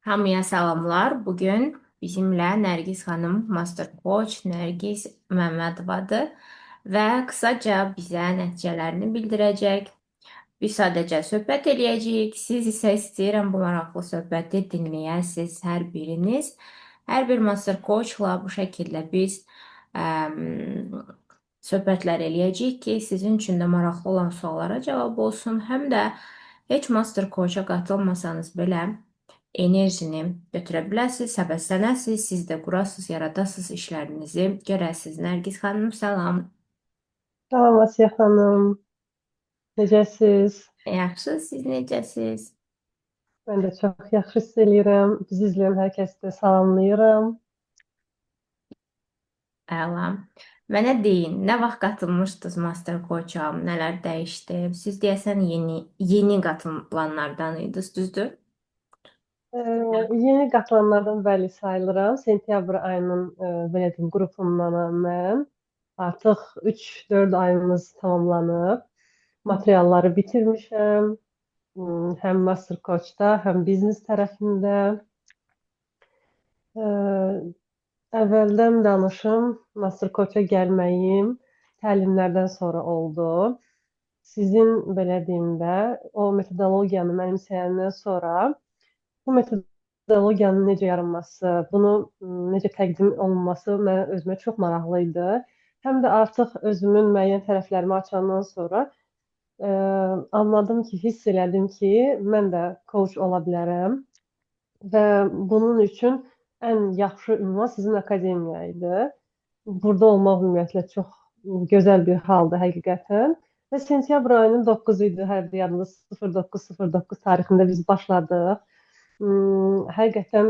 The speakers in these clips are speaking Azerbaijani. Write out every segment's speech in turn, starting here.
Hamıya salamlar. Bugün bizimlə Nərgiz xanım, Master Coach Nərgiz Məmmədovadır və qısaca bizə nəticələrini bildirəcək. Biz sadəcə söhbət eləyəcəyik. Siz isə istəyirəm bu maraqlı söhbəti dinləyəsiniz hər biriniz. Hər bir Master Coachla bu şəkildə biz söhbətlər eləyəcəyik ki, sizin üçün də maraqlı olan suallara cavab olsun, həm də heç Master Coach-a qatılmasanız belə enerjini götürə biləsiniz, həvəslənəsiniz, siz də qurasınız, yaradasınız işlərinizi, görəsiniz. Nərgiz xanım, salam. Salam Asiyə xanım, necəsiz? Yaxşı, siz necəsiz? Mən də çox yaxşı hiss eləyirəm. Bizi izləyən hər kəsi də salamlayıram. Əla. Mənə deyin, nə vaxt qatılmışdınız Master Coach-a, nələr dəyişdi? Siz deyəsən yeni qatılanlardan idiniz, düzdür? Yeni qatılanlardan bəli sayılıram. Sentyabr ayının belə deyim qrupundanam mən. Artıq 3-4 ayımız tamamlanıb. Materialları bitirmişəm. Həm Master Coach-da, həm biznes tərəfində. Ə, Əvvəldən danışım, Master Coach-a gəlməyim təlimlərdən sonra oldu. Sizin belə deyim də, o metodologiyanı mənimsəyəndən sonra bu metodologiyanın necə yaranması, bunu necə təqdim olunması mənə özümə çox maraqlı idi. Həm də artıq özümün müəyyən tərəflərimi açandan sonra ə, anladım ki, hiss elədim ki, mən də coach ola bilərəm. Və bunun üçün ən yaxşı ünvan sizin akademiya idi. Burada olmaq ümumiyyətlə çox gözəl bir haldır həqiqətən. Və sentyabr ayının 9 idi, hər bir yadımda 09:09 tarixində biz başladıq. Həqiqətən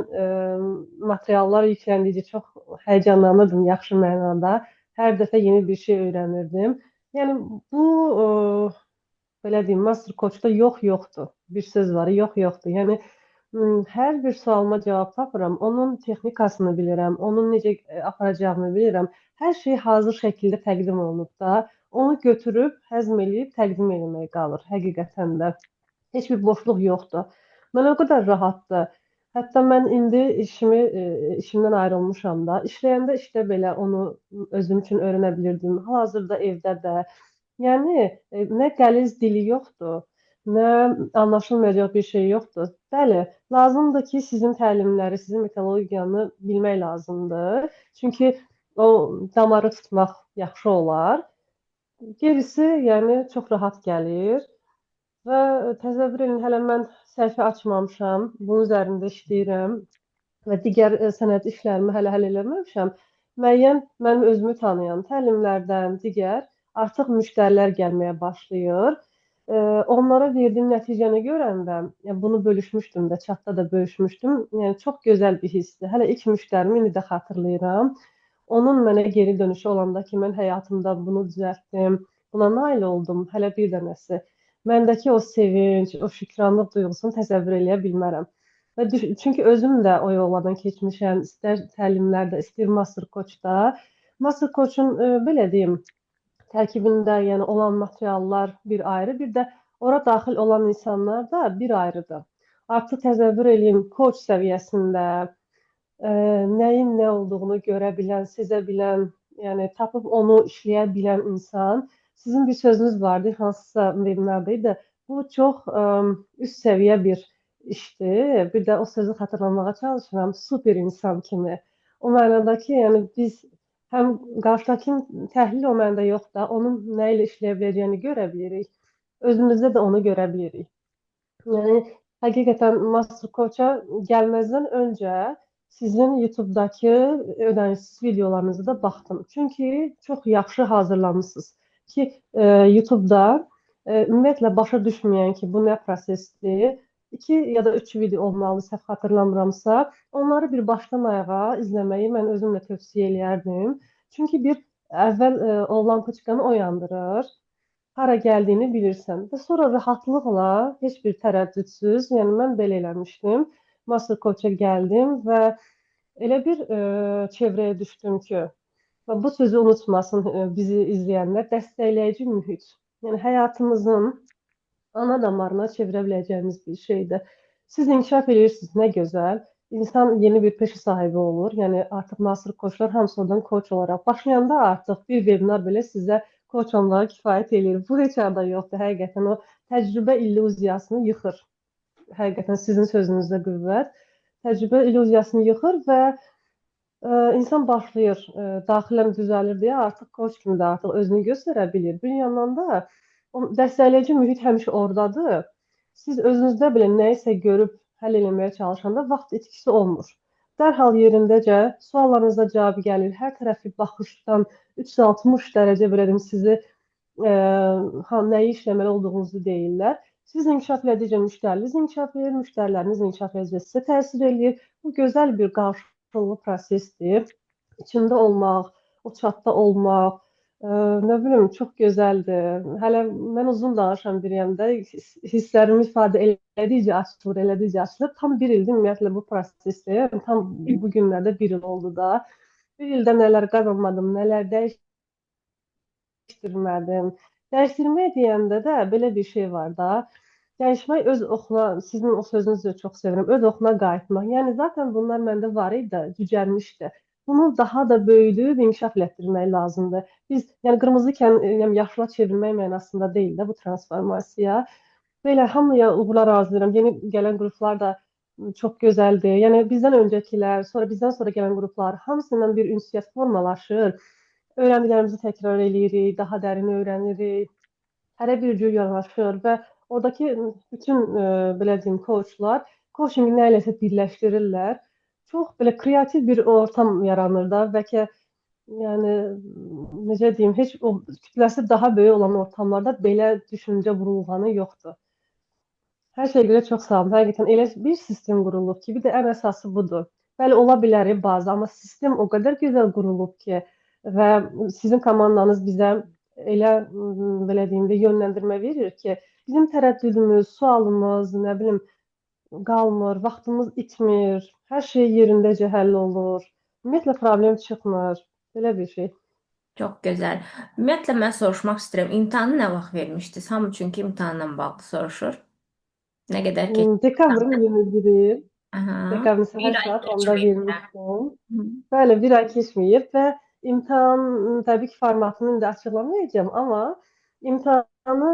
materiallar yükləndikcə çox həyəcanlanırdım yaxşı mənada. Hər dəfə yeni bir şey öyrənirdim. Yəni bu belə deyim, Master Coach-da yoxdur. Bir söz var, yoxdur. Yəni hər bir sualıma cavab tapıram. Onun texnikasını bilirəm, onun necə aparacağımı bilirəm. Hər şey hazır şəkildə təqdim olunub da, onu götürüb, həzm eləyib təqdim eləmək qalır həqiqətən də. Heç bir boşluq yoxdur. Mən o qədər rahatdır. Hətta mən indi işimdən ayrılmışam da. İşləyəndə işdə belə onu özüm üçün öyrənə bilirdim. Hal-hazırda evdə də. Yəni nə qəliz dili yoxdur, nə anlaşılmayacaq bir şey yoxdur. Bəli, lazımdır ki, sizin təlimləri, sizin metodologiyanı bilmək lazımdır. Çünki o damarı tutmaq yaxşı olar. Gerisi, yəni çox rahat gəlir və təsəvvür edin, hələ mən səhifə açmamışam, bunun üzərində işləyirəm və digər sənəd işlərimi hələ həll eləməmişəm. Müəyyən mənim özümü tanıyan təlimlərdən digər artıq müştərilər gəlməyə başlayır. Onlara verdiyim nəticəni görəndə, yəni bunu bölüşmüşdüm də, chatda da bölüşmüşdüm. Yəni çox gözəl bir hissdir. Hələ ilk müştərimi indi də xatırlayıram. Onun mənə geri dönüşü olanda ki, mən həyatımda bunu düzəltdim, buna nail oldum, hələ bir dənəsi. Məndəki o sevinc, o şükranlıq duyğusunu təsəvvür eləyə bilmərəm. Və çünki özüm də o yollardan keçmişəm, istər təlimlərdə, istər Master Coach-da. Master Coach-un belə deyim, tərkibində yəni olan materiallar bir ayrı, bir də ora daxil olan insanlar da bir ayrıdır. Artıq təsəvvür eləyin, coach səviyyəsində nəyin nə olduğunu görə bilən, sezə bilən, yəni tapıb onu işləyə bilən insan. Sizin bir sözünüz vardı, hansısa webinarda idi. Bu çox üst səviyyə bir işdir. Bir də o sözü xatırlamağa çalışıram. Super insan kimi. O mənada ki, yəni biz həm qarşıdakının təhlil o məndə yox da, onun nə ilə işləyə biləcəyini görə bilirik. Özümüzdə də onu görə bilirik. Yəni həqiqətən Master Coach-a gəlməzdən öncə sizin YouTube-dakı ödənişsiz videolarınızı da baxdım. Çünki çox yaxşı hazırlanmısınız ki, YouTube-da ümumiyyətlə başa düşməyən ki, bu nə prosesdir, 2 ya da 3 video olmalı, səhv xatırlamıramsa, onları bir başdan ayağa izləməyi mən özümlə tövsiyə eləyərdim. Çünki bir əvvəl o lampoçkanı oyandırır, hara gəldiyini bilirsən və sonra rahatlıqla, heç bir tərəddüdsüz, yəni mən belə eləmişdim. Master Coach-a gəldim və elə bir çevrəyə düşdüm ki, və bu sözü unutmasın bizi izləyənlər, dəstəkləyici mühit. Yəni həyatımızın ana damarına çevirə biləcəyimiz bir şeydir. Siz inkişaf edirsiniz, nə gözəl. İnsan yeni bir peşə sahibi olur. Yəni artıq master koçlar hamısı oradan koç olaraq başlayanda artıq bir webinar belə sizə koç olmağa kifayət eləyir. Bu heç arada yoxdur. Həqiqətən o təcrübə illüziyasını yıxır. Həqiqətən sizin sözünüzdə qüvvət. Təcrübə illüziyasını yıxır və insan başlayır, daxilən düzəlir deyə artıq koç kimi də artıq özünü göstərə bilir. Bir yandan da o dəstəkləyici mühit həmişə ordadır. Siz özünüzdə belə nəyisə görüb həll eləməyə çalışanda vaxt itkisi olmur. Dərhal yerindəcə suallarınıza cavab gəlir. Hər tərəfli baxışdan 360 dərəcə belə deyim sizi nəyi işləməli olduğunuzu deyirlər. Siz inkişaf elədikcə müştəriniz inkişaf edir, müştəriləriniz inkişaf edəcək sizə təsir eləyir. Bu gözəl bir qarşılıqlı prosesdir. İçində olmaq, o çatda olmaq, nə bilim, çox gözəldir. Hələ mən uzun danışan biriyəm də, hisslərimi ifadə elədikcə açılır. Tam bir ildir ümumiyyətlə bu prosesdəyəm. Tam bu günlərdə bir il oldu da. Bir ildə nələr qazanmadım, nələr dəyişdirmədim. Dəyişdirmək deyəndə də belə bir şey var da. Dəyişmək öz oxuna, sizin o sözünüzü də çox sevirəm, öz oxuna qayıtmaq. Yəni zaten bunlar məndə var idi, cücərmişdi. Bunu daha da böyüdüb inkişaf elətdirmək lazımdır. Biz yəni qırmızıkən yəni yaşıla çevirmək mənasında deyil də bu transformasiya. Belə hamıya uğurlar arzulayıram. Yeni gələn qruplar da çox gözəldir. Yəni bizdən öncəkilər, sonra bizdən sonra gələn qruplar hamısından bir ünsiyyət formalaşır. Öyrəndiklərimizi təkrar eləyirik, daha dərin öyrənirik. Hərə bir cür yanaşır və oradakı bütün belə deyim koçlar coachingi nə iləsə birləşdirirlər. Çox belə kreativ bir ortam yaranır da və ki yəni necə deyim, heç o kütləsi daha böyük olan ortamlarda belə düşüncə vurulğanı yoxdur. Hər şeyə görə çox sağ olun. Həqiqətən elə bir sistem qurulub ki, bir də ən əsası budur. Bəli, ola bilər bazı, amma sistem o qədər gözəl qurulub ki və sizin komandanız bizə elə belə deyim də yönləndirmə verir ki, bizim tərəddüdümüz, sualımız, nə bilim, qalmır, vaxtımız itmir, hər şey yerindəcə həll olur. Ümumiyyətlə problem çıxmır. Belə bir şey. Çox gözəl. Ümumiyyətlə mən soruşmaq istəyirəm, imtahanı nə vaxt vermişdiniz? Hamı çünki imtahanla bağlı soruşur. Nə qədər keçdi? Dekabrın 21-i, Aha. dekabrın Bir səhər ay saat 10-da keçməyib. vermişdim. Hı. Bəli, bir ay keçməyib və imtahan təbii ki, formatını indi açıqlamayacağam, amma imtahanı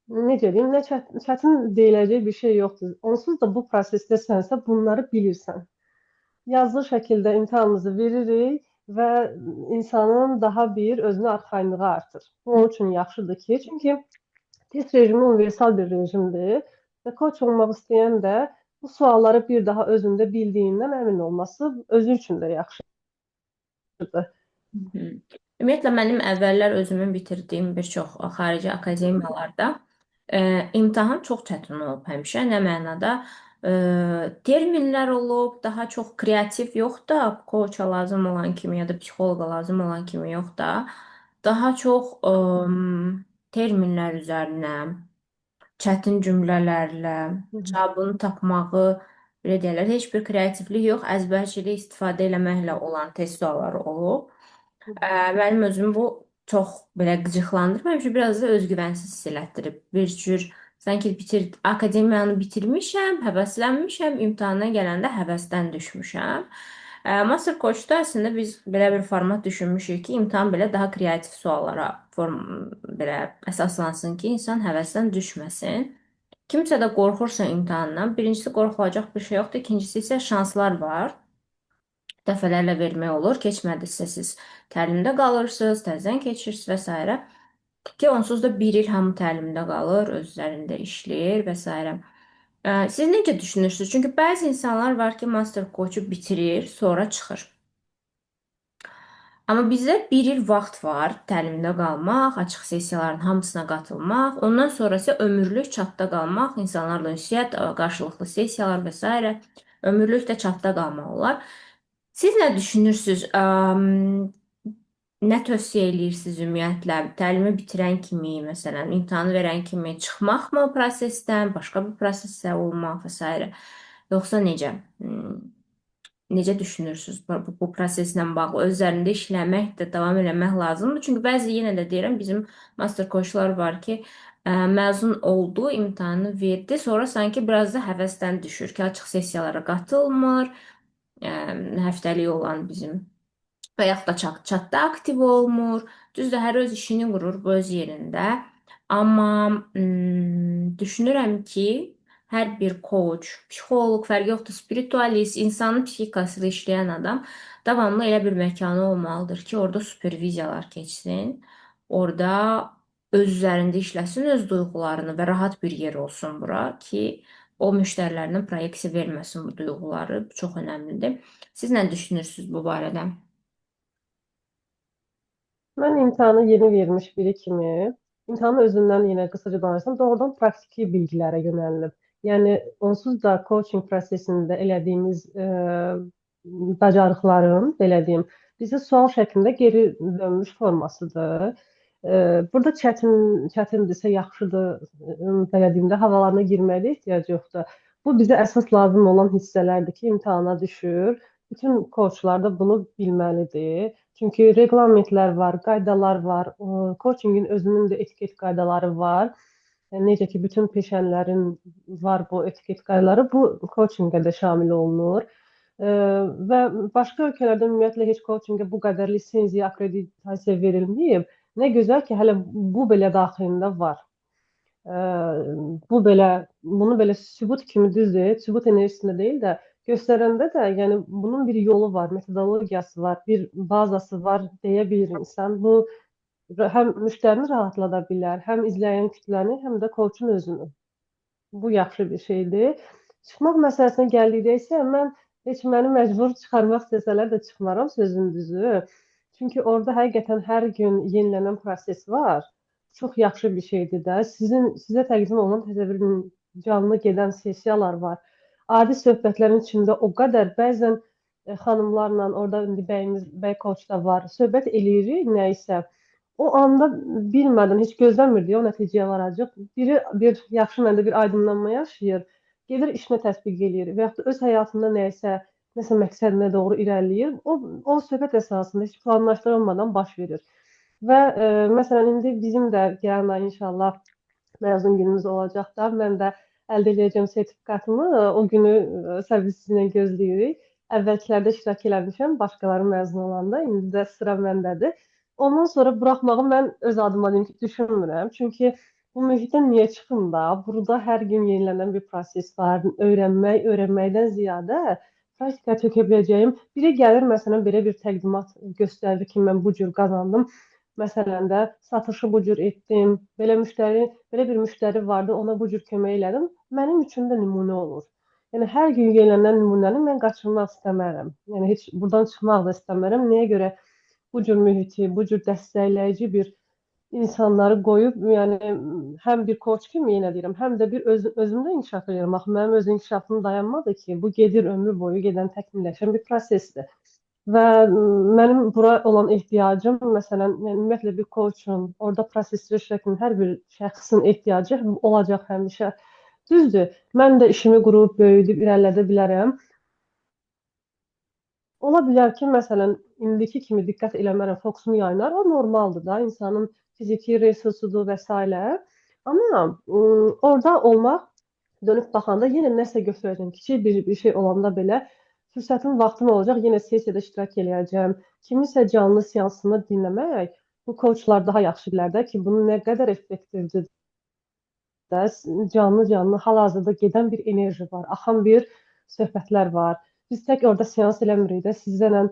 necə deyim, nə çətin deyiləcək bir şey yoxdur. Onsuz da bu prosesdəsənsə bunları bilirsən. Yazılı şəkildə imtahanımızı veririk və insanın daha bir özünə arxayınlığı artır. Bu onun üçün yaxşıdır ki, çünki test rejimi universal bir rejimdir və koç olmaq istəyən də bu sualları bir daha özündə bildiyindən əmin olması özü üçün də yaxşıdır. Hı. Ümumiyyətlə mənim əvvəllər özümün bitirdiyim bir çox xarici akademiyalarda imtahan çox çətin olub həmişə. Nə mənada terminlər olub, daha çox kreativ yox da, koça lazım olan kimi ya da psixoloqa lazım olan kimi yox da, daha çox terminlər üzərinə, çətin cümlələrlə Hı hı. cavabını tapmağı, belə deyirlər, heç bir kreativlik yox, əzbərçilik istifadə eləməklə olan test sualları olub. Hı hı. Mənim özümü bu çox belə qıcıqlandırıb, həmişə biraz da özgüvənsiz hiss elətdirib. Bir cür sanki akademiyanı bitirmişəm, həvəslənmişəm, imtahana gələndə həvəsdən düşmüşəm. Master Coach-da əslində biz belə bir format düşünmüşük ki, imtahan belə daha kreativ suallara belə əsaslansın ki, insan həvəsdən düşməsin. Kimsə də qorxursa imtahandan, birincisi qorxulacaq bir şey yoxdur, ikincisi isə şanslar var. Dəfələrlə vermək olur. Keçmədisə siz təlimdə qalırsınız, təzədən keçirsiniz və s. Ki onsuz da bir il hamı təlimdə qalır, öz üzərində işləyir və s. Siz necə düşünürsünüz? Çünki bəzi insanlar var ki, master coach-u bitirir, sonra çıxır. Amma bizdə bir il vaxt var təlimdə qalmaq, açıq sessiyaların hamısına qatılmaq, ondan sonra isə ömürlük çatda qalmaq, insanlarla ünsiyyət, qarşılıqlı sessiyalar və s. Ömürlük də çatda qalmaq olar. Siz nə düşünürsünüz? Nə tövsiyə edirsiniz ümumiyyətlə? Təlimi bitirən kimi, məsələn, imtahanı verən kimi çıxmaqmı prosesdən, başqa bir prosesdə olmaq və s. Yoxsa necə? Necə düşünürsünüz bu proseslə bağlı? Öz üzərində işləmək də davam eləmək lazımdır. Çünki bəzi yenə də deyirəm, bizim master coachlar var ki, Məzun oldu, imtahanı verdi. Sonra sanki biraz da həvəsdən düşür ki, açıq sessiyalara qatılmır. Ə, Həftəlik olan bizim və yaxud da çatda aktiv olmur. Düzdür, hər öz işini qurur bu öz yerində. Amma düşünürəm ki, hər bir coach, psixoloq, fərqi yoxdur, spiritualist, insanın psixikası ilə işləyən adam davamlı elə bir məkanı olmalıdır ki, orada superviziyalar keçsin. Orada öz üzərində işləsin, öz duyğularını və rahat bir yer olsun bura ki, o müştərilərinə proyeksiya verməsin bu duyğuları. Bu çox önəmlidir. Siz nə düşünürsünüz bu barədə? Mən imtahanı yeni vermiş biri kimi, imtahanın özündən yenə qısaca danışsam, doğrudan praktiki bilgilərə yönəlilib. Yəni onsuz da coaching prosesində elədiyimiz bacarıqların, belə deyim, bizə sual şəklində geri dönmüş formasıdır. Burada çətindirsə yaxşıdır, belə deyim də, havalarına girməyə ehtiyac yoxdur. Bu bizə əsas lazım olan hissələrdir ki, imtahana düşür. Bütün koçlar da bunu bilməlidir. Çünki reqlamentlər var, qaydalar var. Coachingin özünün də etiket qaydaları var. Yəni, necə ki, bütün peşələrin var bu etiket qaydaları, bu coachingə də şamil olunur. Və başqa ölkələrdə ümumiyyətlə heç coachingə bu qədər lisenziya, akkreditasiya verilməyib. Nə gözəl ki, hələ bu belə daxilində var. Ə, Bu belə, bunu belə sübut kimi düzdür, sübut enerjisində deyil də göstərəndə də, yəni bunun bir yolu var, metodologiyası var, bir bazası var deyə bilir insan. Bu həm müştərini rahatlada bilər, həm izləyən kütləni, həm də coachun özünü. Bu yaxşı bir şeydir. Çıxmaq məsələsinə gəldikdə isə mən heç məni məcbur çıxarmaq istəsələr də çıxmaram, sözün düzü. Çünki orada həqiqətən hər gün yenilənən proses var. Çox yaxşı bir şeydir də. Sizə təqdim olunan təsəvvür edin, canlı gedən sessiyalar var. Adi söhbətlərin içində o qədər bəzən xanımlarla, orada indi bəy coach da var, söhbət eləyirik nə isə. O anda bilmədən, heç gözləmirdik o nəticəyə varacaq. Biri bir yaxşı məndə bir aydınlanma yaşayır, gedir işinə tətbiq eləyir və yaxud da öz həyatında nəsə məqsədinə doğru irəliləyir. O söhbət əsasında heç planlaşdırılmadan baş verir. Və məsələn indi bizim də gələn ay inşallah məzun günümüz olacaq da, mən də əldə edəcəm sertifikatımı, o günü səbirsizliklə gözləyirik. Əvvəlkilərdə iştirak eləmişəm, başqaları məzun olanda, indi də sıra məndədir. Ondan sonra buraxmağı mən öz adıma deyim ki, düşünmürəm. Çünki bu mühitdən niyə çıxım da? Burada hər gün yenilənən bir proses var. Öyrənməkdən ziyadə praktikaya tökə biləcəyim. Biri gəlir, məsələn, belə bir təqdimat göstərir ki, mən bu cür qazandım. Məsələn də satışı bu cür etdim. Belə bir müştəri vardı, ona bu cür kömək elədim. Mənim üçün də nümunə olur. Yəni hər gün yenilənən nümunəni mən qaçırmaq istəmərəm. Yəni heç buradan çıxmaq da istəmərəm. Nəyə görə? Bu cür mühiti, bu cür dəstəkləyici bir insanları qoyub, yəni həm bir koç kimi yenə deyirəm, həm də bir özümdə inkişaf edirəm. Axı mənim öz inkişafım dayanmadı ki, bu gedir ömrü boyu gedən təkmilləşən bir prosesdir. Və mənim bura olan ehtiyacım, məsələn, yəni, ümumiyyətlə bir koçun, orada prosesdə işləyən hər bir şəxsin ehtiyacı olacaq həmişə. Düzdür, mən də işimi qurub, böyüdüb, irəlilədə bilərəm. Ola bilər ki, məsələn, indiki kimi diqqət eləmərəm, fokusumu yayınar. O normaldır da, insanın fiziki resursudur və s. Amma orada olmaq, dönüb baxanda yenə nəsə götürəcəm. Kiçik bir şey olanda belə fürsətim, vaxtım olacaq, yenə sessiyada iştirak eləyəcəm. Kiminsə canlı seansını dinləmək, bu coachlar daha yaxşı bilər də ki, bunun nə qədər effektivdir də, canlı hal-hazırda gedən bir enerji var, axan bir söhbətlər var. Biz tək orada seans eləmirik də, sizlərlə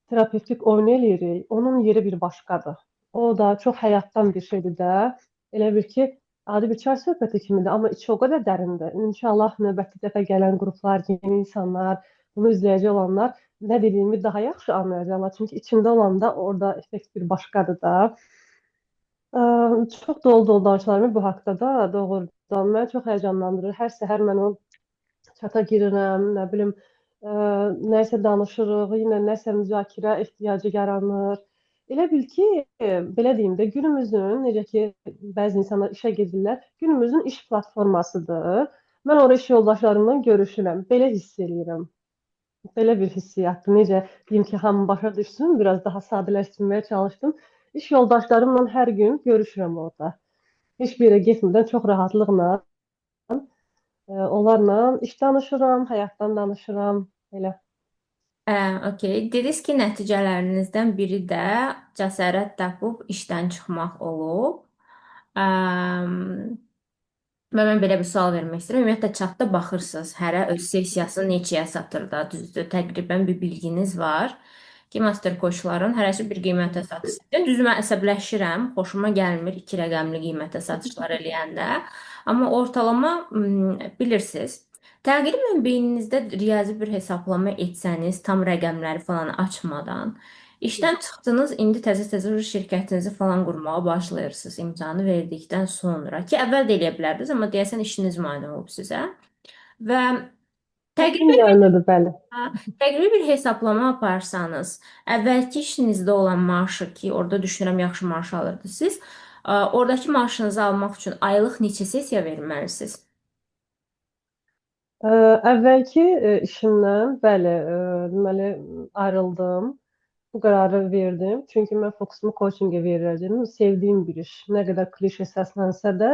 terapevtik oyun eləyirik. Onun yeri bir başqadır. O da çox həyatdan bir şeydir də. Elə bir ki, adi bir çay söhbəti kimidir, amma içi o qədər dərindir. İnşallah növbəti dəfə gələn qruplar, yeni insanlar, bunu izləyəcək olanlar nə dediyimi daha yaxşı anlayacaqlar. Çünki içində olanda orada effekt bir başqadır da. Çox dolu danışılarım bu haqda da doğrudan məni çox həyəcanlandırır. Hər səhər mən o çata girirəm, nə bilim, nəsə danışırıq, yenə nəsə müzakirə ehtiyacı yaranır. Elə bil ki, belə deyim də, günümüzün, necə ki, bəzi insanlar işə gedirlər, günümüzün iş platformasıdır. Mən orada iş yoldaşlarımla görüşürəm, belə hiss eləyirəm. Belə bir hissiyatdır. Necə deyim ki, hamı başa düşsün, biraz daha sadələşdirməyə çalışdım. İş yoldaşlarımla hər gün görüşürəm orada. heç bir yerə getmədən çox rahatlıqla onlarla iş danışıram, həyatdan danışıram, elə. Ə, okey. Dediniz ki, nəticələrinizdən biri də cəsarət tapıb işdən çıxmaq olub. Və mən belə bir sual vermək istəyirəm. Ümumiyyətlə, chatda baxırsınız, hərə öz sessiyası neçəyə satır da, düzdür? Təqribən bir bilginiz var ki, master koçların hərəsi bir qiymətə satır. Düzdür, mən əsəbləşirəm, xoşuma gəlmir iki rəqəmli qiymətə satışlar eləyəndə. Amma ortalama bilirsiniz, təqribən beyninizdə riyazi bir hesablama etsəniz, tam rəqəmləri falan açmadan, İşdən çıxdınız, indi təzə-təzə şirkətinizi falan qurmağa başlayırsınız imtahanı verdikdən sonra ki, əvvəl də eləyə bilərdiniz, amma deyəsən işiniz mane olub sizə və Çətin təqribi gəlmədi, bəli. təqribi bir hesablama aparsanız, əvvəlki işinizdə olan maaşı ki, orada düşünürəm yaxşı maaş alırdınız siz, oradakı maaşınızı almaq üçün aylıq neçə sessiya verməlisiniz? Ə, Əvvəlki işimdən, bəli, deməli ayrıldım. Bu qərarı verdim. Çünki mən fokusumu coachingə verirdim. Sevdiyim bir iş. Nə qədər klişe səslənsə də,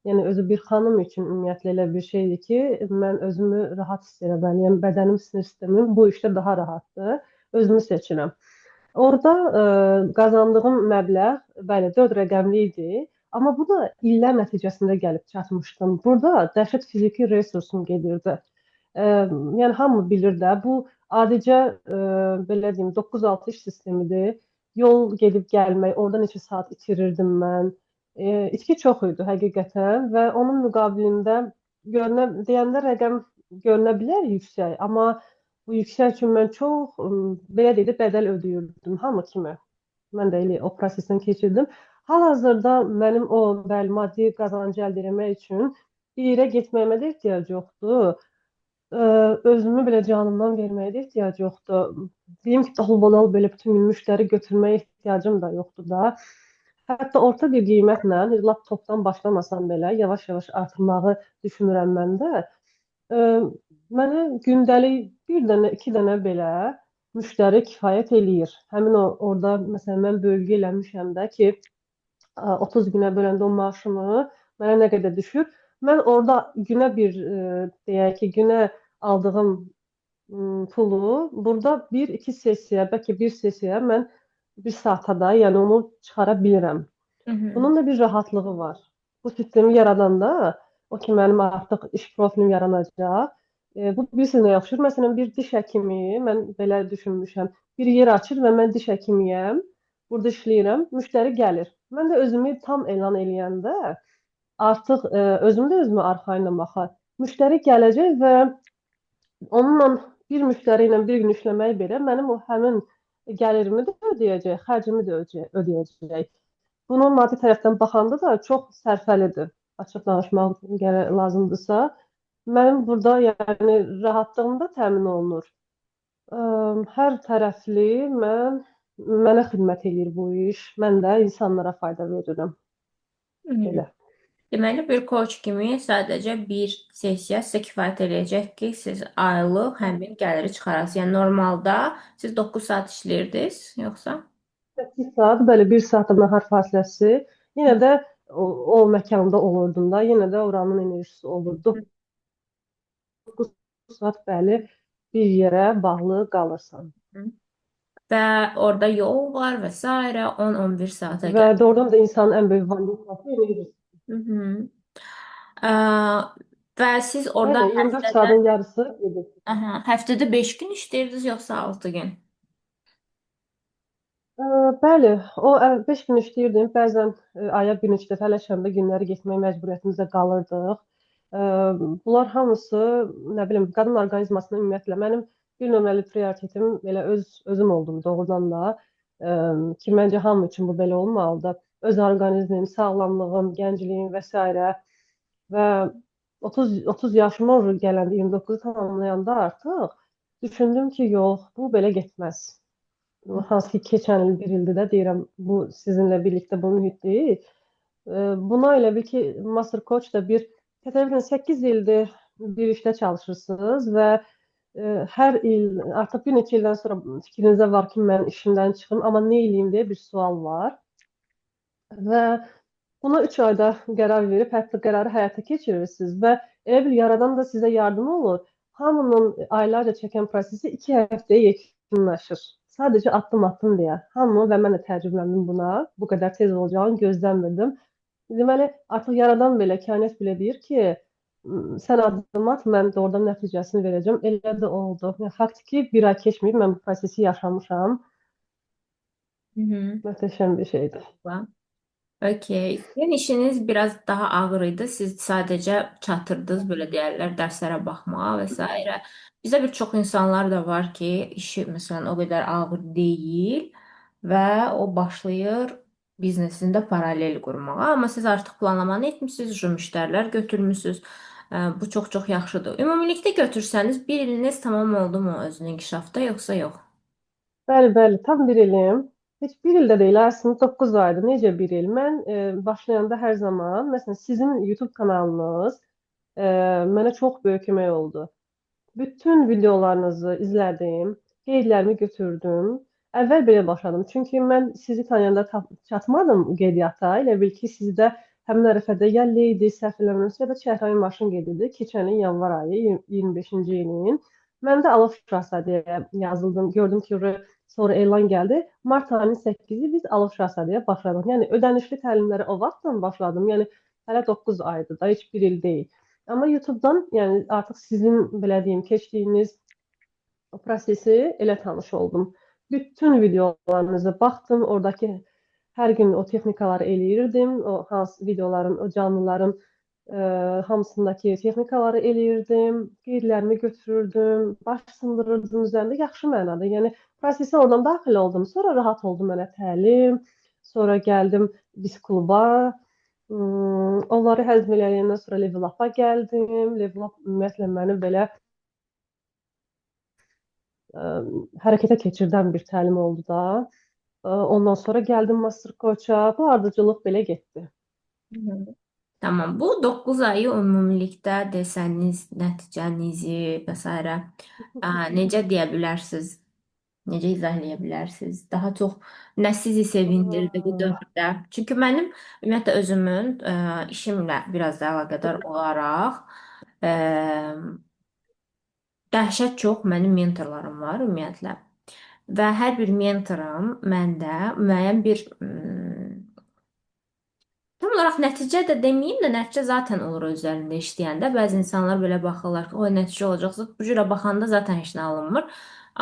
yəni özü bir xanım üçün ümumiyyətlə elə bir şeydir ki, mən özümü rahat hiss edə bilirəm. Yəni bədənim, sinir sistemim bu işdə daha rahatdır. Özümü seçirəm. Orada qazandığım məbləğ, bəli, 4 rəqəmli idi. Amma bu da illər nəticəsində gəlib çatmışdım. Burada dəhşət fiziki resursum gedirdi. Yəni hamı bilir də, bu adicə belə deyim 9-6 iş sistemidir. Yol gedib gəlmək, orada neçə saat itirirdim mən. İtki çox idi həqiqətən və onun müqabilində deyəndə rəqəm görünə bilər yüksək, amma bu yüksək üçün mən çox belə deyək də bədəl ödəyirdim hamı kimi. Mən də elə o prosesdən keçirdim. Hal-hazırda mənim o bəli maddi qazancı əldə etmək üçün bir yerə getməyimə də ehtiyac yoxdur. Özümü belə canımdan verməyə də ehtiyac yoxdur. Deyim ki, dolu-dolu belə bütün gün müştəri götürməyə ehtiyacım da yoxdur da. Hətta orta bir qiymətlə, lap topdan başlamasam belə, yavaş-yavaş artırmağı düşünürəm mən də. Ə, Mənə gündəlik bir dənə, iki dənə belə müştəri kifayət eləyir. Həmin o orada məsələn mən bölgü eləmişəm də ki, 30 günə böləndə o maaşımı mənə nə qədər düşür? Mən orada günə bir deyək ki, günə aldığım pulu burada bir iki sessiya, bəlkə bir sessiya mən bir saata da, yəni onu çıxara bilirəm. Hı hı. Bunun da bir rahatlığı var. Bu sistemi yaradanda o ki mənim artıq iş profilim yaranacaq. Bu bilirsinizə yaxşıdır. Məsələn, bir diş həkimi, mən belə düşünmüşəm. Bir yer açır və mən diş həkimiyəm. Burada işləyirəm. Müştəri gəlir. Mən də özümü tam elan eləyəndə artıq özüm də özümü arxayınla baxar. Müştəri gələcək və onunla bir müştəri ilə bir gün işləmək belə mənim o həmin gəlirimi də ödəyəcək, xərcimi də ödəyəcək. Bunu maddi tərəfdən baxanda da çox sərfəlidir. Açıq danışmaq lazımdırsa. Mənim burada yəni rahatlığım da təmin olunur. Hər tərəfli mənə xidmət eləyir bu iş. Mən də insanlara fayda verirəm. Hı hı. Belə. Deməli, bir coach kimi sadəcə bir sessiya sizə kifayət edəcək ki, siz aylıq həmin gəliri çıxarasınız. Yəni normalda siz 9 saat işləyirdiniz, yoxsa? 8 saat, bəli, 1 saat da nahar fasiləsi. Yenə də o məkanda olurdum da. Yenə də oranın enerjisi olurdu. 9 saat bəli bir yerə bağlı qalırsan. Hı. Və orada yol var və s. 10-11 saata Və gəlir. doğrudan da insanın ən böyük valyutası enerjisi. Hı hı. Ə, və siz orada Bəli, 24 saatin yarısı gedir. həftədə 5 gün işləyirdiniz yoxsa 6 gün? Ə, Bəli, o 5 gün işləyirdim. Bəzən aya bir neçə dəfə hələ günləri getmək məcburiyyətimizdə qalırdıq. Ə, Bunlar hamısı, nə bilim, qadın orqanizmasına ümumiyyətlə mənim bir nömrəli prioritetim elə özüm oldum doğrudan da. Ki məncə hamı üçün bu belə olmalıdır. Öz orqanizmim, sağlamlığım, gəncliyim və s. Və 30 yaşıma gələndə 29-u tamamlayanda artıq düşündüm ki, yox, bu belə getməz. Hansı ki, keçən il bir ildir də deyirəm, bu sizinlə birlikdə bu mühitdir. Buna elə bil ki, Master Coach da təqribən 8 ildir bir işdə çalışırsınız və hər il, artıq bir neçə ildən sonra fikrinizdə var ki, mən işimdən çıxım, amma nə eləyim deyə bir sual var. Və Buna 3 ayda qərar verib, hətta qərarı həyata keçirirsiniz və elə bil yaradan da sizə yardım olur. Hamının aylarca çəkən prosesi 2 həftəyə yekunlaşır. Sadəcə addım-addım deyə. Hamı və mən də təəccübləndim buna. Bu qədər tez olacağını gözləmirdim. Deməli, artıq yaradan belə, kainat belə deyir ki, sən addım at, mən doğrudan nəticəsini verəcəm. Elə də oldu. Yəni, faktiki bir ay keçməyib, mən bu prosesi yaşamışam. Hı hı. Möhtəşəm bir şeydir. Okey. Sizin işiniz biraz daha ağır idi. Siz sadece çatırdınız böyle deyərlər derslere bakmağa vesaire. Bizde birçok insanlar da var ki işi mesela o kadar ağır değil ve o başlayır biznesini de paralel kurmağa. Ama siz artık planlamanı etmişsiniz, müşteriler götürmüşsünüz. Bu çok çok yaxşıdır. Ümumilikdə götürsəniz bir iliniz tamam oldu mu özünün inkişafda yoksa yok? Bəli, bəli, tam bir ilim. Heç bir ildə deyil, əslində 9 aydır. Necə bir il? Mən başlayanda hər zaman, məsələn, sizin YouTube kanalınız mənə çox böyük kömək oldu. Bütün videolarınızı izlədim, qeydlərimi götürdüm. Əvvəl belə başladım. Çünki mən sizi tanıyanda çatmadım qeydiyyata. Elə bil ki, sizdə həmin ərəfədə ya Leydi, səhv eləmirəmsə, ya da Çəhrayı maşın qeyd idi. Keçən il yanvar ayı 25-ci ilin. Mən də Alov Şahzadəyə yazıldım. Gördüm ki, sonra elan gəldi. Mart ayının 8-i biz Alov Şahzadəyə başladıq. Yəni ödənişli təlimlərə o vaxtdan başladım. Yəni hələ 9 aydır da, heç bir il deyil. Amma YouTube-dan, yəni artıq sizin belə deyim, keçdiyiniz o prosesi elə tanış oldum. Bütün videolarınıza baxdım, oradakı hər gün o texnikaları eləyirdim. O hansı videoların, o canlıların hamısındakı texnikaları eləyirdim. Qeydlərimi götürürdüm, baş sındırırdım üzərində yaxşı mənada. Yəni prosesə oradan daxil oldum. Sonra rahat oldu mənə təlim. Sonra gəldim biz kluba. Onları həzm eləyəndən sonra Level Up-a gəldim. Level Up ümumiyyətlə məni belə ə, hərəkətə keçirdən bir təlim oldu da. Ondan sonra gəldim Master Coach-a. Bu ardıcıllıq belə getdi. Hı hı. Tamam. Bu 9 ayı ümumilikdə desəniz nəticənizi vesairə necə deyə bilərsiniz? Necə izah bilərsiniz? Daha çox nə sizi sevindirdi bu dövrdə? Çünki mənim ümumiyyətlə özümün işimlə biraz da əlaqədar olaraq ə, dəhşət çox mənim mentorlarım var ümumiyyətlə. Və hər bir mentorum məndə müəyyən bir tam olaraq nəticə də deməyim də nəticə zaten olur o üzərində işləyəndə. Bəzi insanlar belə baxırlar ki, o nəticə olacaqsa bu cürə baxanda zaten heç nə alınmır.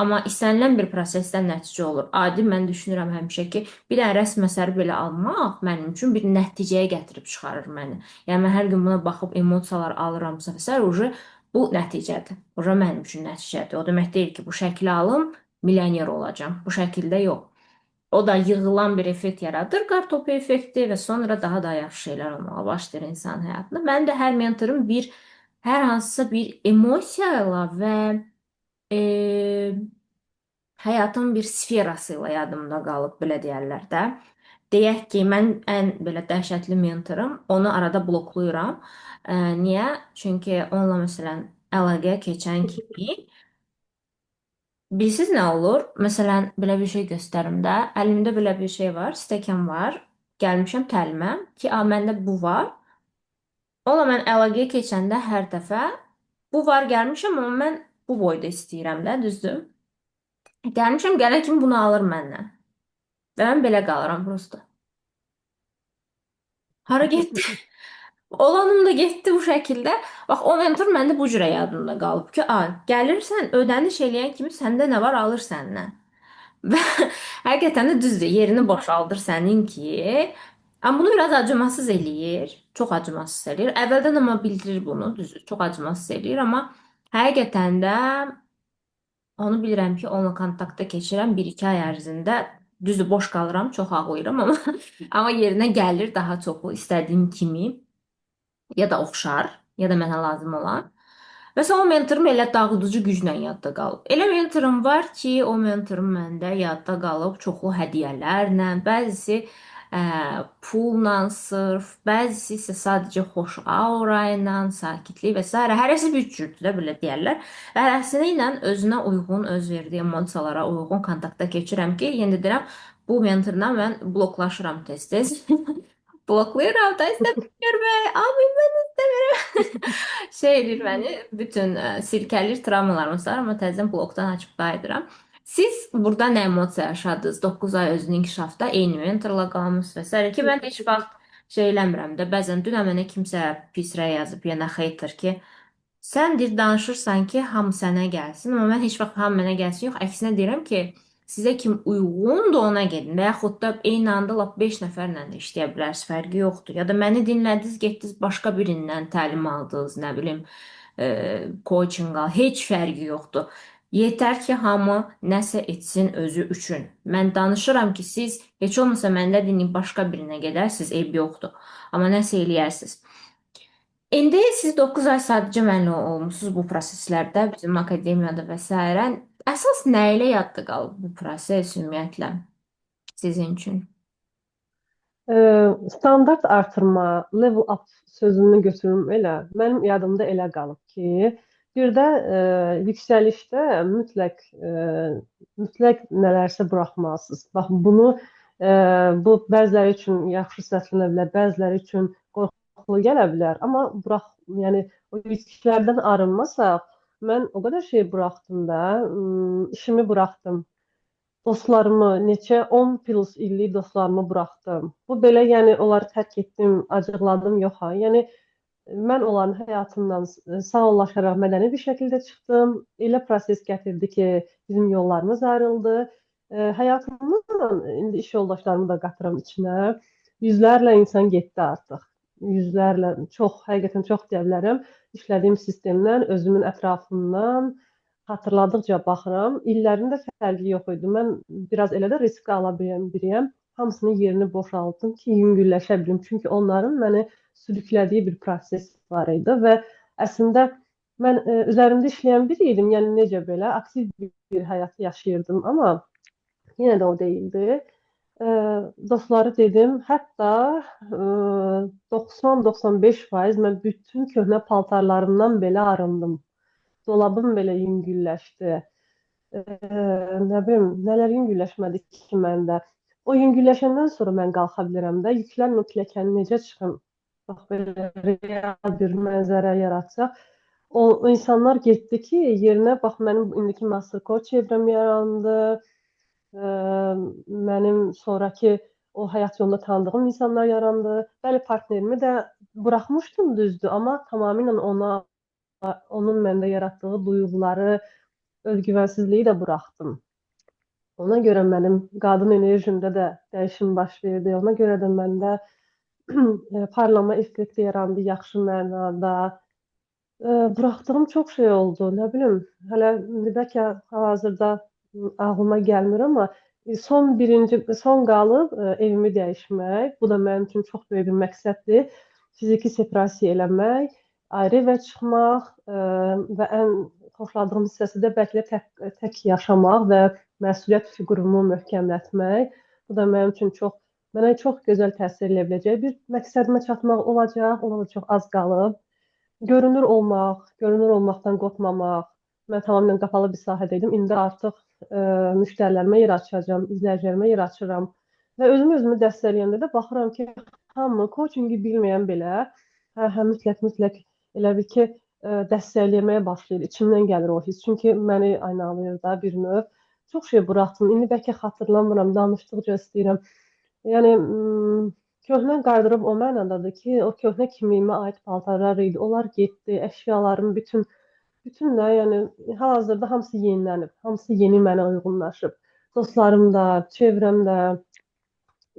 Amma istənilən bir prosesdən nəticə olur. Adi mən düşünürəm həmişə ki, bir dənə rəsm əsəri belə almaq mənim üçün bir nəticəyə gətirib çıxarır məni. Yəni mən hər gün buna baxıb emosiyalar alıramsa və sair, bu nəticədir. Mənim üçün nəticədir. O demək deyil ki, bu şəkli alım, milyoner olacağam. Bu şəkildə yox. O da yığılan bir effekt yaradır, kartopu effekti ve sonra daha da yaxşı şeyler olmağa başlayır insan hayatında. Ben de her mentorum her hansısa bir emosiyayla ve e, hayatın bir sferasıyla yadımda qalıb, belə deyərlər də. Deyək ki, mən ən belə dəhşətli mentorum, onu arada bloklayıram. Niyə? Çünki onunla məsələn əlaqəyə keçən kimi bilsiz nə olur? Məsələn, belə bir şey göstərim də. Əlimdə belə bir şey var, stəkan var. Gəlmişəm təlimə ki, məndə bu var. Onunla mən əlaqəyə keçəndə hər dəfə bu var gəlmişəm, amma mən bu boyda istəyirəm də, düzdür? Gəlmişəm, gələn kimi bunu alır məndən. Və mən belə qalıram prosta. Hara getdi? Olanım da getdi bu şəkildə. Bax, o mentor məndə bu cürə yadımda qalıb ki, gəlirsən, ödəniş eləyən kimi səndə nə var alır səndən. Və həqiqətən də düzdür, yerini boşaldır sənin ki, amma bunu biraz acımasız eləyir. Çox acımasız eləyir. Əvvəldən amma bildirir bunu, düzdür, çox acımasız eləyir, amma həqiqətən də onu bilirəm ki, onunla kontaktda keçirəm 1-2 ay ərzində düzdür, boş qalıram, çox ağlayıram, amma amma yerinə gəlir daha çoxu istədiyim kimi ya da oxşar, ya da mənə lazım olan. Məsələn, o mentorum elə dağıdıcı güclə yadda qalıb. Elə mentorum var ki, o mentorum məndə yadda qalıb çoxlu hədiyyələrlə, bəzisi pulla sırf, bəzisi isə sadəcə xoş aura ilə, sakitlik və s. Hərəsi bir cürdür də belə deyərlər. Hərəsini ilə özünə uyğun, öz verdiyi emosiyalara uyğun kontaktda keçirəm ki, yenə deyirəm, bu mentorla mən bloklaşıram tez-tez. Bloklayıram da istəmirəm görmək. Abi mən istəmirəm. Şey edir məni, bütün silkəlir travmalarımız var, amma təzədən blokdan açıb qayıdıram. Siz burada nə emosiya yaşadınız? 9 ay özünü inkişafda eyni mentorla qalmısınız və s. ki mən heç vaxt şey eləmirəm də. Bəzən dünən mənə kimsə pis rəy yazıb, yenə hater ki, sən deyir danışırsan ki, hamı sənə gəlsin, amma mən heç vaxt hamı mənə gəlsin yox. Əksinə deyirəm ki, sizə kim uyğundur ona gedin və yaxud da eyni anda lap 5 nəfərlə də işləyə bilərsiniz, fərqi yoxdur. Ya da məni dinlədiniz, getdiniz başqa birindən təlim aldınız, nə bilim, coaching al, heç fərqi yoxdur. Yetər ki, hamı nəsə etsin özü üçün. Mən danışıram ki, siz heç olmasa məndə dinləyib başqa birinə gedərsiniz, eybi yoxdur. Amma nəsə eləyərsiniz. İndi siz 9 ay sadəcə mənlə olmusunuz bu proseslərdə, bizim akademiyada və s. Əsas nə ilə yadda qalıb bu proses ümumiyyətlə sizin üçün? Standart artırma, level up sözünü götürüm elə. Mənim yadımda elə qalıb ki, bir də yüksəlişdə mütləq nələrsə buraxmalısınız. Bax bunu bu bəziləri üçün yaxşı səslənə bilər, bəziləri üçün qorxulu gələ bilər, amma yəni o yüklərdən arınmasaq, mən o qədər şey buraxdım da, işimi buraxdım. Dostlarımı, neçə 10 plus illik dostlarımı buraxdım. Bu belə, yəni onları tərk etdim, acıqladım, yox ha. Yəni mən onların həyatından sağollaşaraq mədəni bir şəkildə çıxdım. Elə proses gətirdi ki, bizim yollarımız ayrıldı. Həyatımdan indi iş yoldaşlarımı da qatıram içinə. Yüzlərlə insan getdi artıq. Yüzlərlə, çox, həqiqətən çox deyə bilərəm. İşlədiyim sistemdən, özümün ətrafından xatırladıqca baxıram. İllərində fərqi yox idi. Mən biraz elə də risk ala biriyəm. Hamısının yerini boşaltdım ki, yüngülləşə bilim. Çünki onların məni sürüklədiyi bir proses var idi və əslində mən üzərimdə işləyən biri idim. Yəni necə belə aktiv bir həyat yaşayırdım, amma yenə də o deyildi. Dostları dedim, hətta 90-95% mən bütün köhnə paltarlarımdan belə arındım. Dolabım belə yüngülləşdi. Nə bilim, nələr yüngülləşmədi ki məndə. O yüngülləşəndən sonra mən qalxa bilirəm də, yüklərlə o pilləkəni necə çıxım? Bax, belə real bir mənzərə yaratsaq. O insanlar getdi ki, yerinə bax, mənim indiki master coach çevrəm yarandı. Mənim sonraki o həyat yolunda tanıdığım insanlar yarandı. Bəli, partnerimi də buraxmışdım, düzdür, amma tamamilə onun məndə yaratdığı duyğuları, özgüvənsizliyi də buraxdım. Ona görə mənim qadın enerjimdə də dəyişim baş verdi. Ona görə də məndə parlama effekti yarandı yaxşı mənada. Buraxdığım çox şey oldu. Nə bilim, hələ bəlkə hal-hazırda ağlıma gəlmir, amma son qalıb evimi dəyişmək. Bu da mənim üçün çox böyük bir məqsəddir. Fiziki separasiya eləmək, ayrı evə çıxmaq və ən xoşladığım hissəsi də bəlkə də tək yaşamaq və məsuliyyət fiqurumu möhkəmlətmək. Bu da mənim üçün mənə çox gözəl təsir edə biləcək bir məqsədimə çatmaq olacaq. Ona da çox az qalıb. Görünür olmaqdan qorxmamaq. Mən tamamilə qapalı bir sahədə idim. İndi artıq müştərilərimə yer açacağam, izləyicilərimə yer açıram. Və özümü dəstəkləyəndə də baxıram ki, hamı coachingi bilməyən belə, mütləq elə bir ki, dəstəkləməyə başlayır. İçimdən gəlir o his. Çünki məni aynalayır da bir növ. Çox şey buraxdım. İndi bəlkə xatırlamıram, danışdıqca istəyirəm. Yəni, köhnə qardırop o mənadadır ki, o köhnə kimliyimə aid paltarlar idi. Onlar getdi, əşyalarım bütün də, yəni hal-hazırda hamısı yenilənib. Hamısı yeni mənə uyğunlaşıb. Dostlarım da, çevrəm də,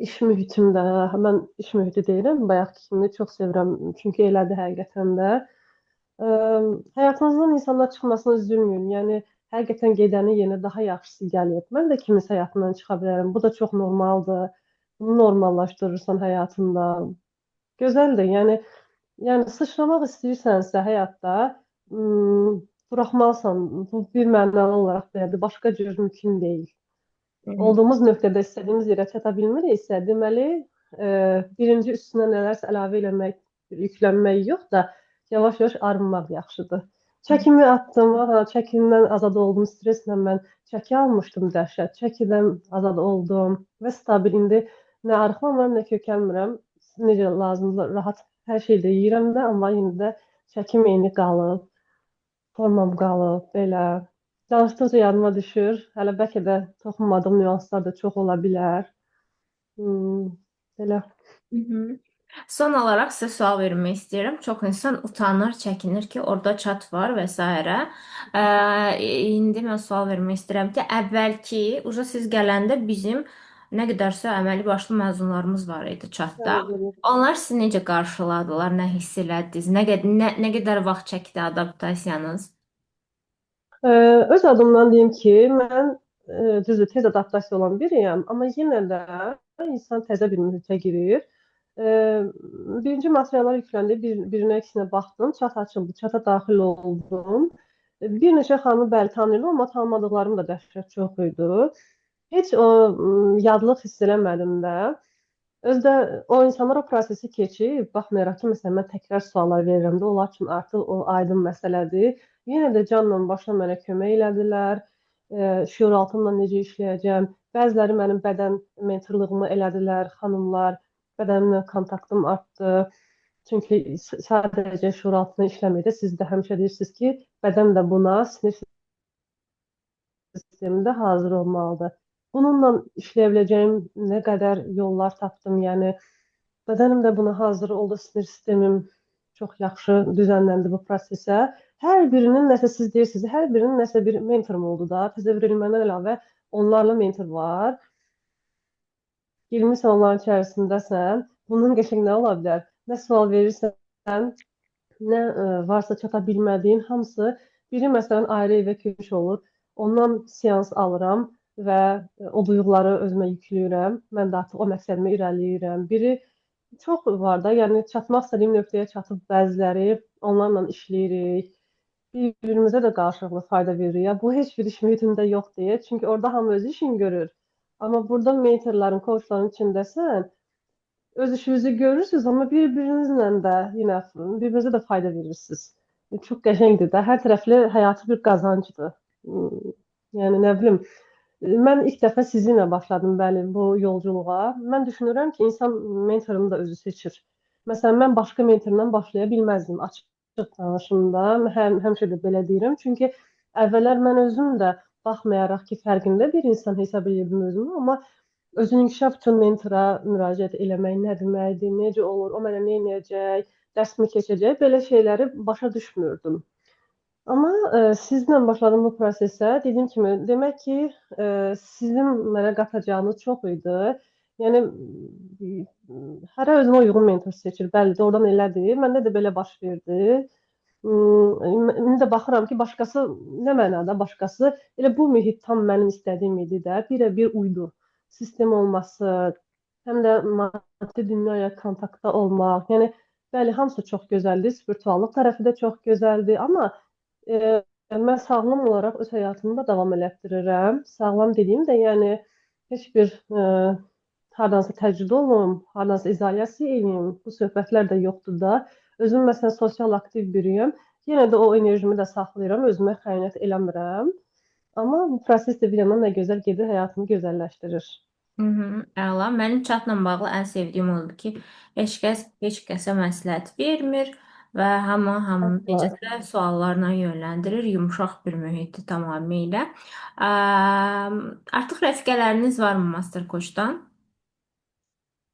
iş mühitim də. Mən iş mühiti deyirəm, bayaqki kimi çox sevirəm. Çünki elədir həqiqətən də. Həyatınızdan insanlar çıxmasına üzülməyin. Yəni həqiqətən gedənin yerinə daha yaxşısı gəlir. Mən də kiminsə həyatından çıxa bilərəm. Bu da çox normaldır. Bunu normallaşdırırsan həyatında. Gözəldir. Yəni sıçramaq istəyirsənsə həyatda buraxmalısan. Bu bir mənalı olaraq belədir. Başqa cür mümkün deyil. Olduğumuz nöqtədə istədiyimiz yerə çata bilmiriksə, deməli birinci üstünə nələrsə əlavə eləmək, yüklənmək yox da yavaş-yavaş arınmaq yaxşıdır. Çəkimi atdım, çəkimdən azad oldum, stresslə mən çəki almışdım dəhşət. Çəkidən azad oldum və stabil indi nə arıqlamıram, nə kökəlmirəm. necə lazımdır, rahat hər şeyi də yeyirəm də, amma yenə də çəkim eyni qalıb, formam qalıb, belə. Danışdıqca yadıma düşür. Hələ bəlkə də toxunmadığım nüanslar da çox ola bilər. Hmm, belə. Hı hı. Son olaraq sizə sual vermək istəyirəm. Çox insan utanır, çəkinir ki, orada çat var və s. İndi mən sual vermək istəyirəm ki, əvvəlki, uca siz gələndə bizim nə qədərsə əməli başlı məzunlarımız var idi çatda. Bəli, bəli. Onlar sizi necə qarşıladılar, nə hiss elədiniz, nə qədər vaxt çəkdi adaptasiyanız? Ə, öz adımdan deyim ki, mən düzdür, tez adaptasiya olan biriyəm, amma yenə də insan təzə bir mühitə girir. Ə, birinci materiallar yükləndi, birinə ikisinə baxdım, çat açıldı, çata daxil oldum. Bir neçə xanımı bəli tanıyırdım, amma tanımadıqlarım da dəhşət çox idi. Heç o yadlıq hiss eləmədim də. Özdə o insanlar o prosesi keçib, baxmayaraq ki, məsələn, mən təkrar suallar verirəm də, onlar üçün artıq o aydın məsələdir. Yenə də canla başla mənə kömək elədilər. Şüuraltımla necə işləyəcəm. Bəziləri mənim bədən mentorluğumu elədilər, xanımlar. Bədənimlə kontaktım artdı. Çünki sadəcə şüuraltına işləməkdə siz də həmişə deyirsiniz ki, bədən də buna, sinir sistemində hazır olmalıdır. Bununla işləyə biləcəyim nə qədər yollar tapdım. Yəni bədənim də buna hazır oldu, sinir sistemim çox yaxşı düzənləndi bu prosesə. Hər birinin nəsə siz deyirsiniz, hər birinin nəsə bir mentorum oldu da. Təsəvvür edin, məndən əlavə onlarla mentor var. Girmirsən onların içərisindəsən. Bundan qəşəng nə ola bilər? Nə sual verirsən, nə varsa çata bilmədiyin hamısı biri məsələn ayrı evə köç olur. Ondan seans alıram və o duyğuları özümə yükləyirəm. Mən də artıq o məqsədimə irəliləyirəm. Biri çox var da, yəni çatmaq istədiyim nöqtəyə çatıb bəziləri onlarla işləyirik. Bir-birimizə də qarşılıqlı fayda veririk. Ya, bu heç bir iş mühitində yox deyə. Çünki orada hamı öz işini görür. Amma burada mentorların, coachların içindəsən, öz işinizi görürsünüz, amma bir-birinizlə də yenə bir-birinizə də fayda verirsiniz. Çox qəşəngdir də. Hər tərəfli həyatı bir qazancdır. Yəni nə bilim, mən ilk dəfə sizinlə başladım, bəli, bu yolculuğa. Mən düşünürəm ki, insan mentorunu da özü seçir. Məsələn, mən başqa mentorla başlaya bilməzdim açıq danışımda. Həmişə də belə deyirəm. Çünki əvvəllər mən özüm də baxmayaraq ki, fərqində bir insan hesab edirdim özümü, amma özün inkişaf üçün mentora müraciət eləmək nə deməkdir, necə olur, o mənə nə edəcək, dərsmi keçəcək, belə şeyləri başa düşmürdüm. Amma sizlə başladım bu prosesə. Dediyim kimi, demək ki, sizin mənə qatacağınız çox idi. Yəni hərə özünə uyğun mentor seçir. Bəli, doğrudan elədir. Məndə də belə baş verdi. İndi də baxıram ki, başqası nə mənada başqası elə bu mühit tam mənim istədiyim idi də, birə-bir uydu. Sistem olması, həm də maddi dünya ilə kontaktda olmaq. Yəni bəli, hamısı çox gözəldir. Spirituallıq tərəfi də çox gözəldir, amma mən sağlam olaraq öz həyatımı da davam elətdirirəm. Sağlam dediyim də, yəni heç bir hardansa təcrid olunum, hardansa izolyasiya eləyim. Bu söhbətlər də yoxdur da. Özüm məsələn sosial aktiv biriyəm. Yenə də o enerjimi də saxlayıram, özümə xəyanət eləmirəm. Amma bu proses də bir yandan nə gözəl gedir, həyatımı gözəlləşdirir. Hı -hı, əla. Mənim chatla bağlı ən sevdiyim odur ki, heç kəsə məsləhət vermir və hamını Asla. necəsə suallarla yönləndirir, yumşaq bir mühitdir tamamilə. Artıq rəfiqələriniz varmı Master Coach-dan?